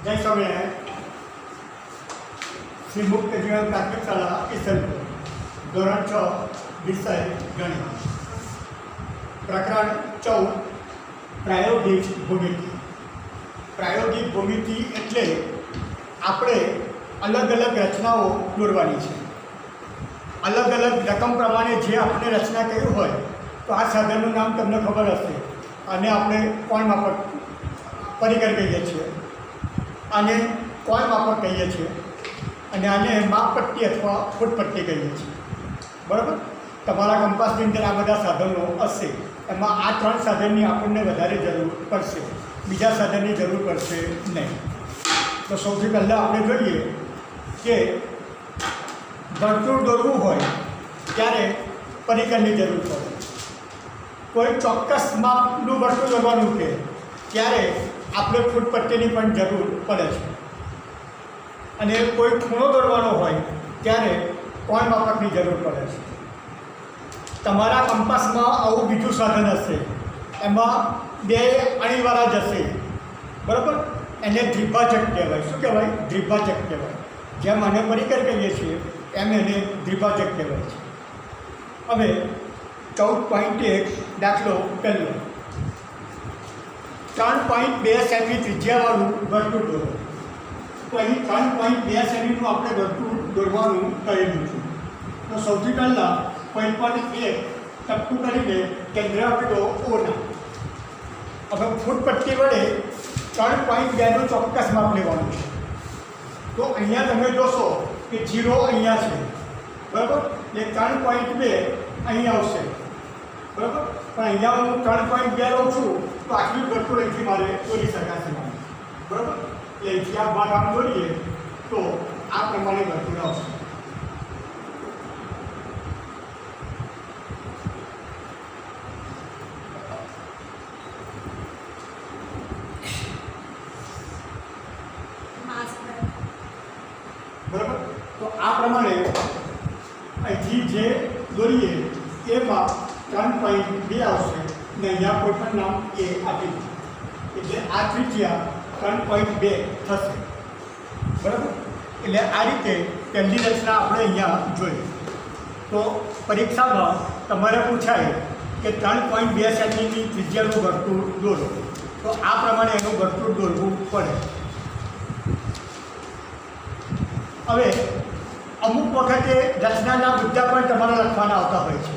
जय स्वामिनारायण। श्री मुक्त जीवन प्राथमिक शाळा ईसनपूर, धोरण 6, विषय गणित, प्रकरण 14, प्रायोगिक भूमिति। प्रायोगिक भूमिति एटले આપણે अलग अलग रचनाओं દોરવાની છે। अलग अलग रकम प्रमाणे जे આપણે रचना કરી હોય તો આ સાધનનું નામ તમને ખબર હશે, અને આપણે કોણ માપક પરિકર કહીએ છીએ, આને કોણ માપક કહીએ છીએ, અને આને માપપટ્ટી અથવા ફૂટપટ્ટી કહીએ છીએ। બરાબર, તમારા કંપાસની અંદર આ બધા સાધનો હશે, એમાં આ 3 સાધનની આપણને વધારે જરૂર પડશે, બીજા સાધનની જરૂર પડશે નહીં। તો સૌથી પહેલાં આપણે જોઈએ કે વર્તુળ દોરવું હોય ત્યારે પરિકરની જરૂર પડે। કોઈ ચોક્કસ માપનું વર્તુળ દોરવાનું કે ત્યારે આપણે ફૂટપટ્ટીની પણ જરૂર પડે છે, અને કોઈ ખૂણો દોરવાનો હોય ત્યારે કોણ માપકની જરૂર પડે છે। તમારા કંપાસમાં આવું બીજું સાધન હશે, એમાં 2 અણીવાળા જ હશે, બરાબર, એને દ્વિભાજક કહેવાય। શું કહેવાય? દ્વિભાજક કહેવાય। જેમ આને પરિકર કહીએ છીએ એમ એને દ્વિભાજક કહેવાય છે। હવે 14.1 દાખલો પહેલો, 3.2 સેમી ત્રિજ્યાવાળું વર્તુળ દોરો। તો અહીં 3.2 સેમીનું આપણે વર્તુળ દોરવાનું કહેલું છે। તો સૌથી પહેલાં પોઈન્ટ પર 1 ટપકું કરીને કેન્દ્ર આપી દો ઓના। હવે ફૂટપટ્ટી વડે 3.2નું ચોક્કસ માપ લેવાનું છે। તો અહીંયા તમે જોશો કે 0 અહીંયા છે, બરાબર, એટલે 3.2 અહીં આવશે, બરાબર, પણ અહીંયા હું 3.2 લઉં છું તો આટલું વર્તુળ અહીંથી મારે દોરી શકાશે, બરાબર। એટલે અહીંથી આ ભાગ આમ દોરીએ તો આ પ્રમાણે વર્તુળ આવશે। બરાબર, તો આ પ્રમાણે અહીંથી જે દોરીએ એમાં 3.2 આવશે, ને અહીંયા કોઈ પણ નામ એ આપી દે, એટલે આ ત્રિજ્યા 3.2 થશે, બરાબર। એટલે આ રીતે પહેલી રચના આપણે અહીંયા જોઈ। તો પરીક્ષામાં તમારે પૂછાય કે 3.2 સેમીની ત્રિજ્યાનું વર્તુળ દોરો, તો આ પ્રમાણે એનું વર્તુળ દોરવું પડે। હવે અમુક વખતે રચનાના મુદ્દા પણ તમારે લખવાના આવતા હોય છે।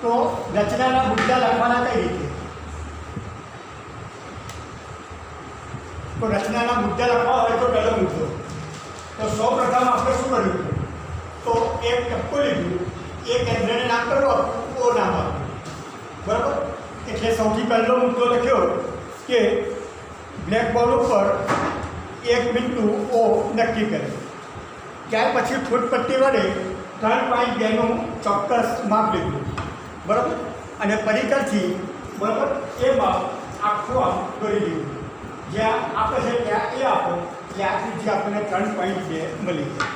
તો રચનાના મુદ્દા લખવાના કઈ રીતે? તો રચનાના મુદ્દા લખવા હોય તો પહેલો મુદ્દો, તો સૌપ્રથમ આપણે શું કર્યું? તો એક ટપકું લીધું, એ કેન્દ્રને નામ કરવું, ઓ નામ આપ્યું, બરાબર। એટલે સૌથી પહેલો મુદ્દો લખ્યો કે બ્લેકબોર્ડ ઉપર એક બિંદુ ઓ નક્કી કરે। ત્યાર પછી ફૂટપટ્ટી વડે 3.2નું ચોક્કસ માપ લીધું, બરાબર, અને પરિકરથી, બરાબર, એ માપ આખું આમ દોરી લીધું, જ્યાં આપે છે ત્યાં એ આપો, એટલે આ ત્રીજી આપણને 3.2 મળી જાય।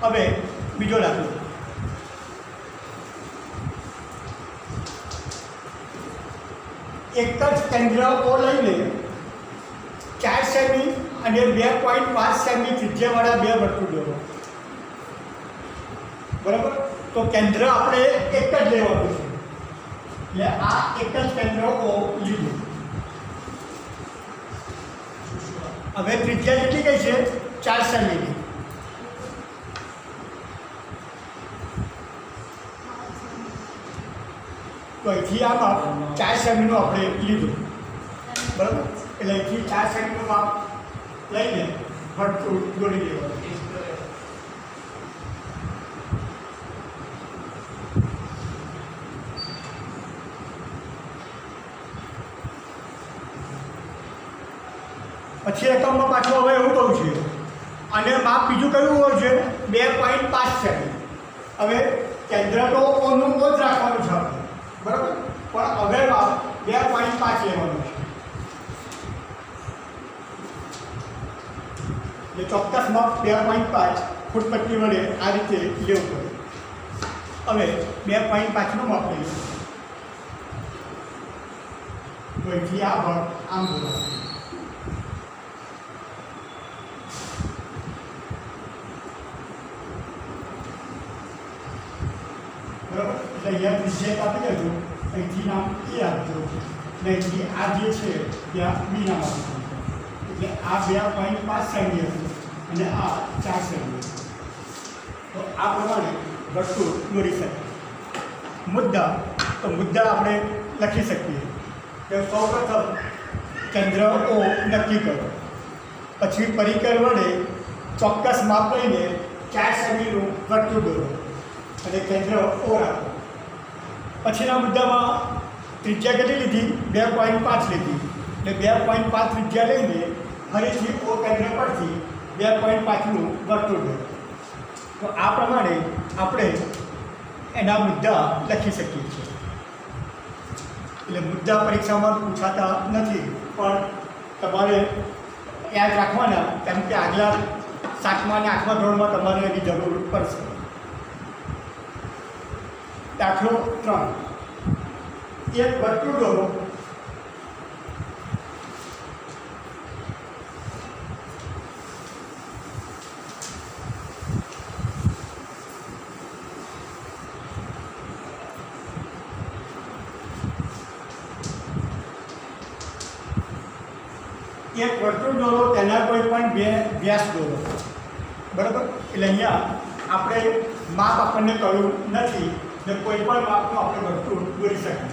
હવે બીજો દાખલો, એક જ કેન્દ્ર ઓ લઈને 4 સેમી અને 2.5 સેમી ત્રિજ્યાવાળા 2 વર્તુળ દોરો, બરાબર। તો કેન્દ્ર આપણે એક જ લેવાનું છે, એટલે આ એક જ કેન્દ્ર ઓ લીધું। હવે ત્રિજ્યા કેટલી કઈ છે? 4 સેમીની। તો અહીંથી આ માપ 4 સેમીનું આપણે લીધું, બરાબર। એટલે અહીંથી 4 સેમીનું માપ લઈને વર્તુળ દોરી દેવાનું। પછી એકમમાં પાછું હવે એવું કહું છું, અને માપ બીજું કયું હોય છે? 2.5 સેમી। હવે કેન્દ્ર તો ઓનું ઓ જ રાખવાનું છે આપણે, બરાબર, પણ હવે માપ 2.5 લેવાનું છે। એટલે ચોક્કસ માપ 2.5 ફૂટપટ્ટી વડે આ રીતે લેવું પડે। હવે 2.5નું માપ લઈએ, તો અહીંથી આ ભાગ આમ બોલાવે, ને અહીંથી આ જે છે ત્યાં બીના માપનું એટલે આ 2.5 સેમી હશે અને આ 4 સેમી હશે. તો આ પ્રમાણે વર્તુળ દોરી શકાય. મુદ્દા તો મુદ્દા આપણે લખી શકીએ કે સૌપ્રથમ કેન્દ્ર O નક્કી કરો, પછી પરિકર વડે ચોક્કસ માપ લઈને 4 સેમીનું વર્તુળ દોરો અને કેન્દ્ર O રાખો. પછીના મુદ્દામાં ત્રિજ્યા કેટલી લીધી? 2.5 લીધી એટલે 2.5 ત્રિજ્યા લઈને ફરીથી O કેન્દ્ર પરથી 2.5નું વર્તુળ દોરો. તો આ પ્રમાણે આપણે એના મુદ્દા લખી શકીએ છીએ. એટલે મુદ્દા પરીક્ષામાં પૂછાતા નથી, પણ તમારે યાદ રાખવાના, કેમ કે આગલા 7મા અને 8મા ધોરણમાં તમારે એની જરૂર પડશે. દાખલો 3. એક વર્તુળ દોરો તેના કોઈ પણ 2 વ્યાસ દોરો. બરાબર? એટલે અહીંયા આપણે માપ આપણને કહ્યું નથી ને કોઈ પણ માપનું આપણે વર્તુળ દોરી શકીએ.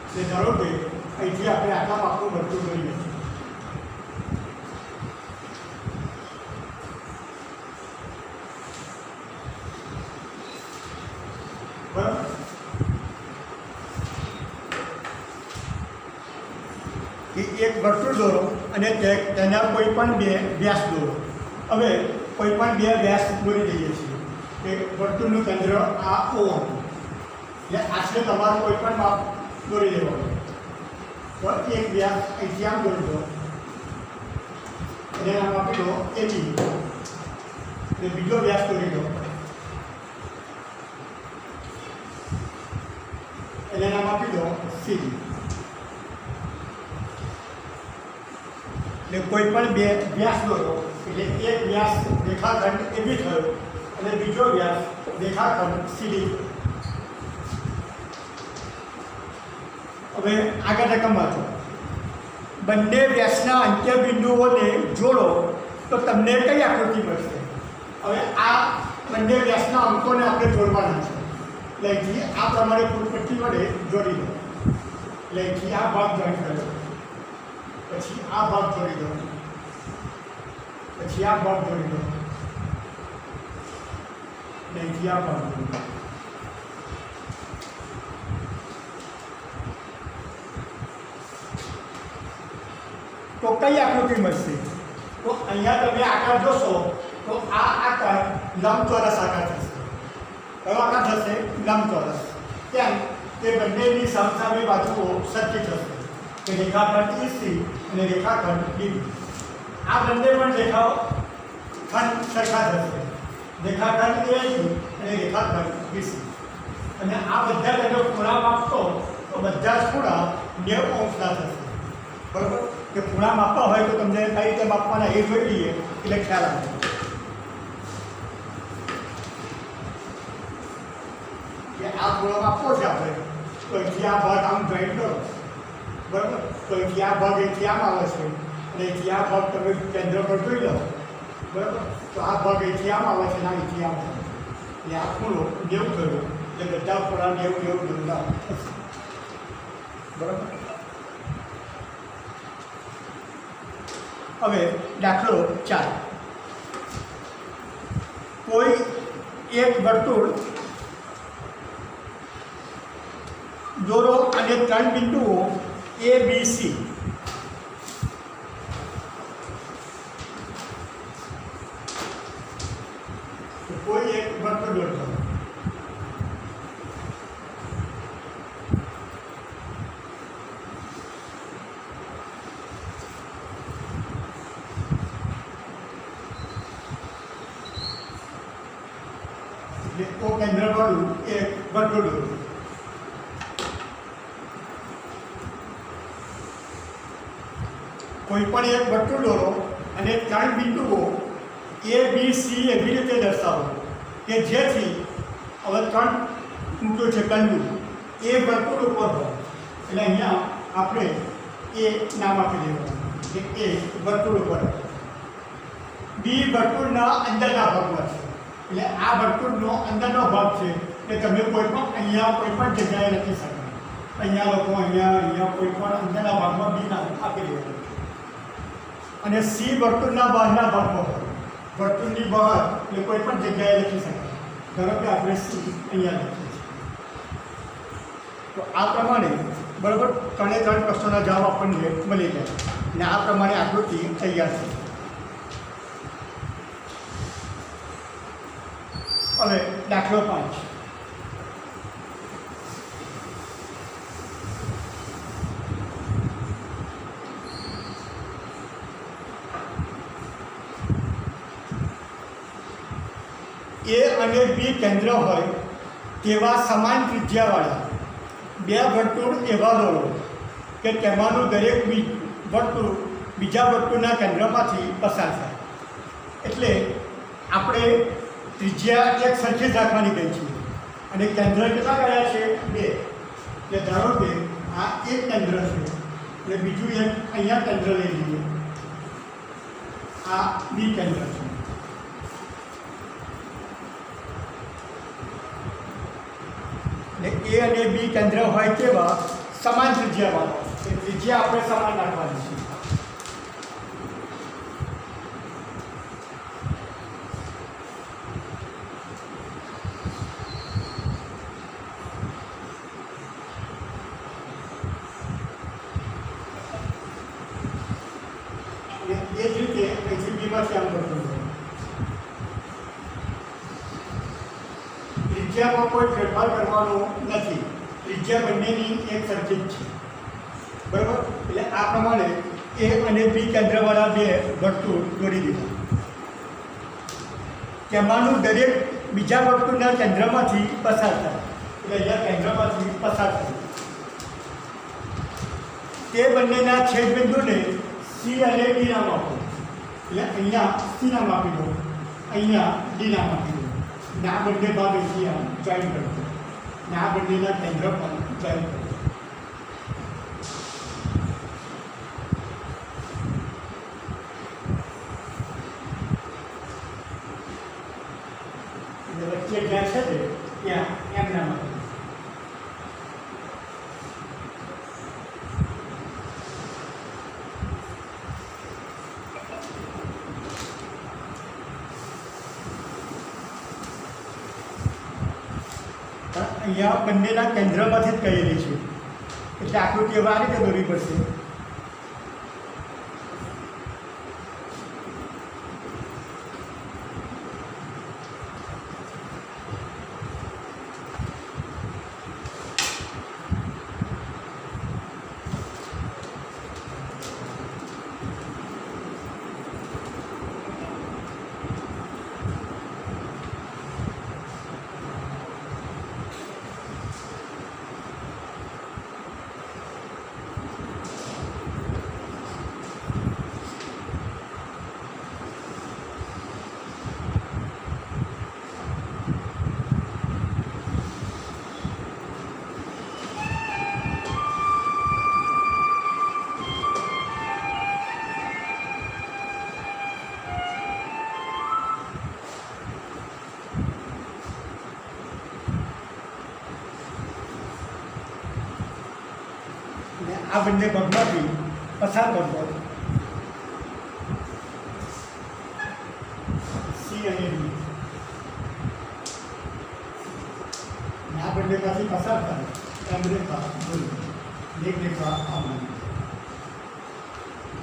એટલે ધારો કે અહીંથી આપણે આટલા માપનું વર્તુળ દોરીએ છીએ. બરાબર? એક વર્તુળ દોરો અને તેના કોઈ પણ 2 વ્યાસ દોરો. હવે કોઈ પણ 2 વ્યાસ દોરી દઈએ છીએ કે વર્તુળનું કેન્દ્ર આ O હતું, એટલે આશરે તમારું કોઈ પણ માપ દોરી લેવાનું. તો એક વ્યાસ અહીંથી આમ દોરી દો અને આમ આપી દો AB, એટલે બીજો વ્યાસ દોરી દો એને નામ આપી દો CD. એટલે કોઈ પણ 2 વ્યાસ દોરો એટલે એક વ્યાસ રેખાખંડ AB થયો અને બીજો વ્યાસ રેખાખંડ CD. હવે આગળ રકમ વાંચો. બંને વ્યાસના અંત્ય બિંદુઓને જોડો તો તમને કઈ આકૃતિ મળશે? હવે આ બંને વ્યાસના અંકોને આપણે જોડવાના છે. એટલે અહીંથી આ પ્રમાણે પૂરપટ્ટી વડે જોડી દો. એટલે અહીંથી આ ભાગ જોઈન્ટ કર્યો, પછી આ ભાગ જોડી દો, પછી આ ભાગ જોડી દો, અહીંથી આ ભાગ જોડી દો. તો કઈ આકૃતિ મળશે? તો અહીંયા તમે આકાર જોશો તો આ આકાર લંબચોરસ આકાર થશે. કયો આકાર થશે? લંબચોરસ. કેમ? તે બંનેની સામસામે બાજુઓ સરખી થશે કે રેખાખંડ EC અને રેખાખંડ DB. આ બંને પણ રેખાખંડ સરખા થશે, રેખાખંડ AE અને રેખાખંડ BC. અને આ બધા તમે ખૂણા માપશો તો બધા જ ખૂણા 90 અંશના થશે. બરાબર? કે ખૂણા માપવા હોય તો તમને કઈ રીતે માપવાના એ જોઈ લઈએ એટલે ખ્યાલ આવે. કે આ ખૂણો માપવો છે આપણે, તો અહીંથી આ ભાગ આમ જોઈન્ટ કરો. બરાબર? તો અહીંથી આ ભાગ અહીંથી આમ આવે છે અને અહીંથી આ ભાગ તમે કેન્દ્ર પર જોઈ લો. બરાબર? તો આ ભાગ અહીંથી આમ આવે છે અને અહીંથી આમ આવે. એટલે આ ખૂણો 90 થયો એટલે બધા ખૂણા 90 થશે. બરાબર? હવે દાખલો 4. કોઈ એક વર્તુળ દોરો અને 3 બિંદુઓ ABC. કોઈ એક વર્તુળ દોરતો O કેન્દ્ર વાળું એક વર્તુળ દોરો. કોઈ પણ એક વર્તુળ દોરો અને 3 બિંદુઓ ABC એવી રીતે દર્શાવો કે જેથી હવે 3 મૂક્યો છે બિંદુ એ વર્તુળ ઉપર હોય. એટલે અહીંયા આપણે એ નામ આપી દેવાનું કે એ વર્તુળ ઉપર, બી વર્તુળના અંદરના ભાગમાં છે. એટલે આ વર્તુળનો અંદરનો ભાગ છે કે તમે કોઈ પણ અહીંયા કોઈ પણ જગ્યાએ લખી શકો. અહીંયા લખો, અહીંયા કોઈ પણ અંદરના ભાગમાં બી નામ આપી દેવાનું. અને સી વર્તુળના બહારના ભાગમાં હોય, વર્તુળની બહાર એટલે કોઈ પણ જગ્યાએ લખી શકાય. ધારો કે આપણે સી અહીંયા લખીએ છીએ. તો આ પ્રમાણે બરાબર 3 પ્રશ્નોના જવાબ આપણને મળી જાય અને આ પ્રમાણે આકૃતિ તૈયાર છે. હવે દાખલો 5. એ અને બી કેન્દ્ર હોય તેવા સમાન ત્રિજ્યાવાળા 2 વર્તુળ એવા દોરો કે તેમાંનું દરેક વર્તુળ બીજા વર્તુળના કેન્દ્રમાંથી પસાર થાય. એટલે આપણે ત્રિજ્યા એક સરખી જ રાખવાની ગઈ છે અને કેન્દ્ર કેટલા કયા છે? 2. એટલે ધારો કે આ એક કેન્દ્ર છે એટલે બીજું એક અહીંયા કેન્દ્ર લઈ લઈએ. આ બી કેન્દ્ર છે. એ અને બી કેન્દ્ર હોય તેવા સમાન ત્રિજ્યાવાળા. એ ત્રિજ્યા આપણે સમાન રાખવાની છે. એ જ રીતે અહીંથી બીમાંથી આમ કરતું હોય. ત્રિજ્યામાં કોઈ ફેરફાર કરવાનો નથી. ત્રિજ્યા બંનેની એક સરખી જ છે. બરાબર? એટલે આ પ્રમાણે એ અને બી કેન્દ્રવાળા 2 વર્તુળ દોરી દીધા. તેમાંનું દરેક બીજા વર્તુળના કેન્દ્રમાંથી પસાર થાય. એટલે અહીંયા કેન્દ્રમાંથી પસાર થાય. તે બંનેના છેદબિંદુને સી અને ડી નામ આપો. એટલે અહીંયા સી નામ આપી દો, અહીંયા ડી નામ આપી દો. ને આ બંને ભાગ અહીંયા જોઈન કરજો. ને આ બંનેના કેન્દ્ર પણ જોઈન કરજો. વચ્ચે જ્યાં છે ને ત્યાં એમ નામ આપી દો. અહીંયા બંનેના કેન્દ્રમાંથી જ કહેલી છે એટલે આકૃતિ હવે આ રીતે દોરવી પડશે. આ બંને ભાગમાંથી પસાર કરતો સી અને ડી. આ બંનેમાંથી પસાર થાય એમ રેખા દોરી, એક રેખા આમ.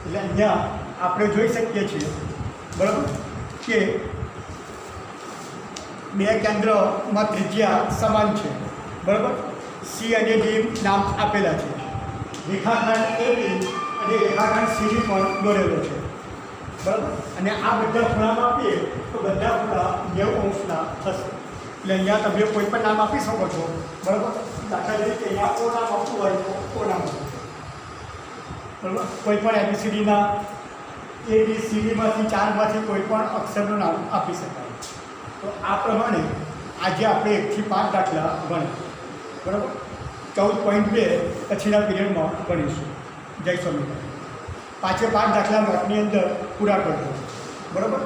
એટલે અહીંયા આપણે જોઈ શકીએ છીએ બરાબર કે 2 કેન્દ્રમાં ત્રિજ્યા સમાન છે. બરાબર? સી અને ડી નામ આપેલા છે. રેખાખંડ એબી અને રેખાખંડ સીડી પણ દોરેલો છે. બરાબર? અને આ બધા ખૂણામાં આપીએ તો બધા ખૂણા 90 અંશના થશે. એટલે અહીંયા તમે કોઈ પણ નામ આપી શકો છો. બરાબર? દાખલા તરીકે અહીંયા ઓ નામ આપવું હોય તો ઓ નામ આપવું. બરાબર? કોઈ પણ એબીસીડીના ABCDમાંથી 4માંથી કોઈ પણ અક્ષરનું નામ આપી શકાય. તો આ પ્રમાણે આજે આપણે 1 થી 5 દાખલા ભણ્યા. બરાબર? 14.2 પછીના પીરિયડમાં ભણીશું. જય સ્વામિનારાયણ. પાંચે પાંચ દાખલા નોટની અંદર પૂરા કરજો. બરાબર.